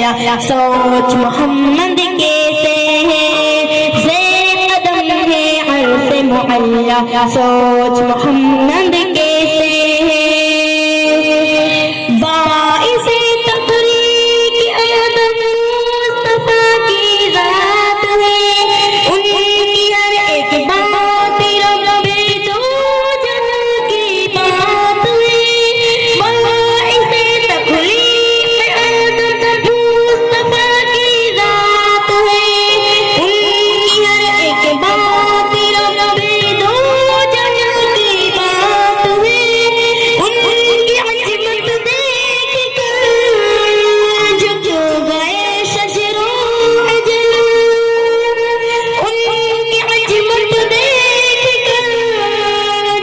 सोच मोहम्मद कैसे है, ज़ेर कदम है अर्ज़ मुअल्ला। सोच मोहम्मद कैसे है, बाइसे तबरीक आदम मुस्तफा की ज़ात है। उनकी हर एक बात रब्बे दो जहां की बात है। बाइसे तबरीक आदम मुस्तफा की ज़ात है। उनकी हर एक बात रब्बे दो जहां की बात है। उनकी अज़मत देख कर झुक गए शजरो अजल। उनकी अज़मत देख कर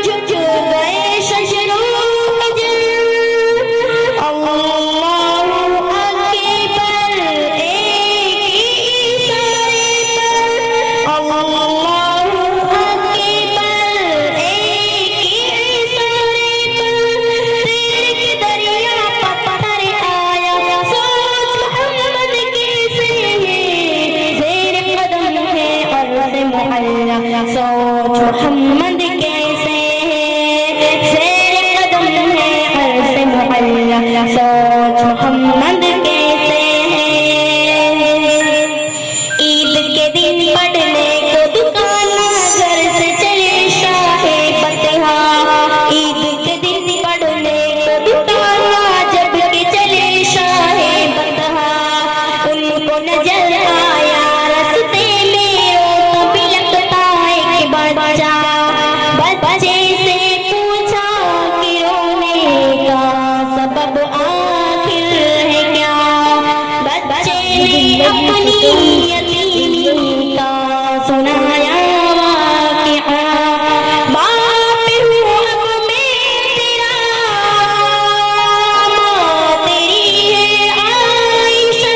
झुक गए शजरो अजल। अल्लाहु अकबर एक इशारे पर, अल्लाहु अकबर एक इशारे पर। तेरे के दरिया पत्थर आया, सोच मोहम्मद कैसे है, ज़ेर कदम है अर्ज़ मुअल्ला। सोच मोहम्मद कैसे है, ज़ेर कदम है अर्ज़ मुअल्ला। सोच मोहम्मद कैसे है। ईद के दिन पढ़ने को दुकाना घर से चले शाहे फतहा। ईद के दिन पढ़ने को दुकाना जब के चले शाहे फतहा। उनको नजर आया रास्ते में वो भी लगता एक बच्चा। बच्चे से पूछा कि रोने का सबब आखिर है क्या। बच्चे ने अपनी यतीमी का सुनाया वाक़िआ। बाप हूँ अब मैं तेरा, माँ तेरी है आयशा।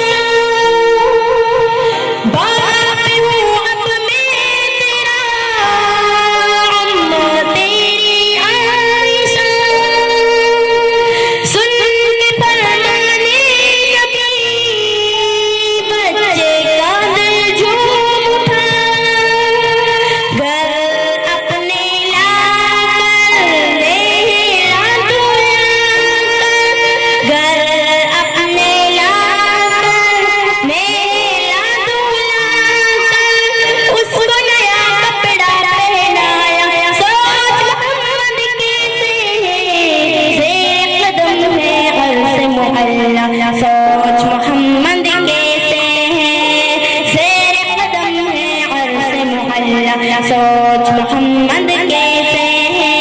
बाप हूँ अब मैं तेरा, अम्मा तेरी आयशा। सुन के फरमाने नबी, बच्चे का दिल झूम उठा। घर अपने लाकर मेरा दुलाकर, घर अपने लाकर मेरा दुलाकर। उसको नया कपड़ा पहनाया, सोच मोहम्मद कैसे है, ज़ेर कदम है अर्ज़ मुअल्ला। सोच मोहम्मद कैसे है, ज़ेर कदम है अर्ज़ मुअल्ला। सोच मोहम्मद कैसे है।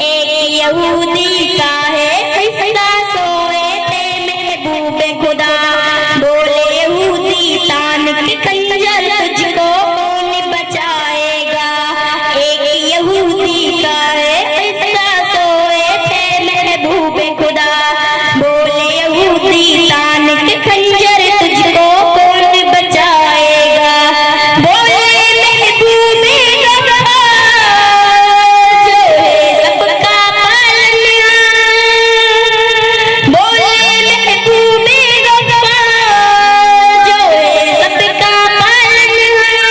एक यहूदी का है किस्सा, सोए थे महबूबे खुदा। बोले यहूदी तान के खंजर तुझको कौन बचाएगा। एक यहूदी का है किस्सा, सोए थे महबूबे खुदा। बोले यहूदी तान के खंजर तुझको कौन बचाएगा। बोले महबूबे खुदा जो है सबका पालनहार। बोले महबूबे खुदा जो है सबका पालनहार।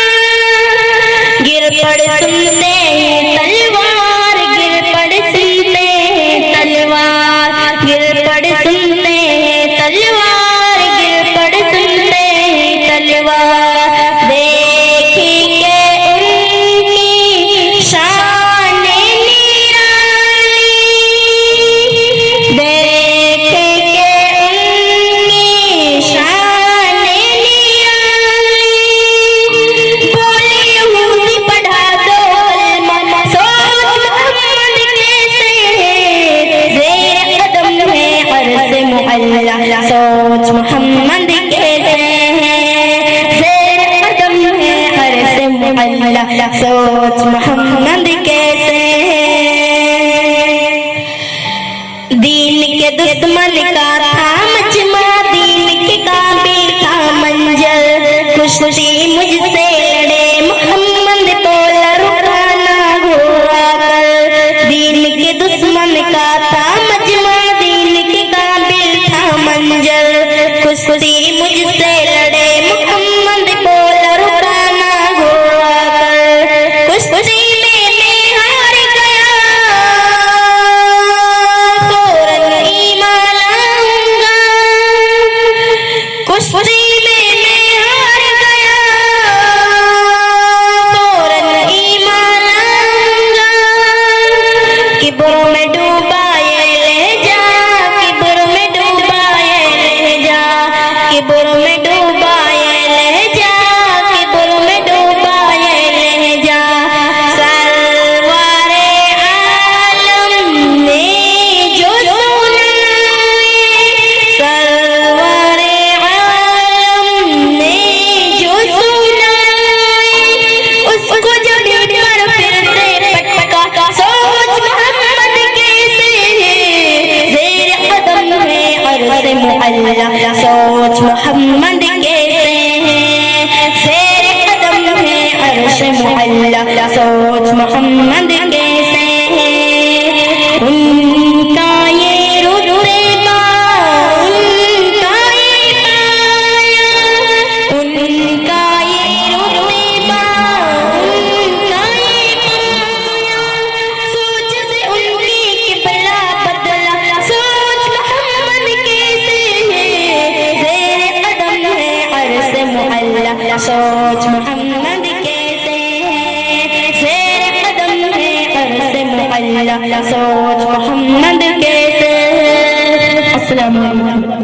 गिर पड़ सुनते हैं तलवार, गिर पड़ सुनते हैं तलवार। गिर पड़ सुनते हैं तलवार, गिर पड़ सुनते हैं तलवार। देखेंगे उनकी शान निराली, देखेंगे उनकी शान निराली। बोले यहूदी पढ़ा दो कलमा, सोच मोहम्मद कैसे है, ज़ेर कदम है अर्ज़ मुअल्ला। सोच मोहम्मद कैसे है, ज़ेर कदम है अर्ज़ मुअल्ला। सोच मोहम्मद कैसे है। दीन के दुश्मन का था मजमा, दीन के काबिल था मंजर। कुश्ती मुझसे लड़े मोहम्मद को रुकाना हुआ कर। दीन के दुश्मन का था मजमा, दीन के काबिल था मंजर। मोहल्ला सोच मोहम्मद कैसे हैं, शेर कदम है अर्श मोहल्ला सोच मोहम्मद कैसे हैं। उनका ये रुतबा उनका ये पाया, उनका ये रुतबा उनका ये पाया, सोच से उनकी किबला बदला सोच मोहम्मद कैसे है, शेर कदम है अर्श मोहल्ला सोच मोहम्मद कैसे है, शेर कदम है अर्श मोहल्ला सोच मोहम्मद कैसे है। अस्सलाम वालेकुम।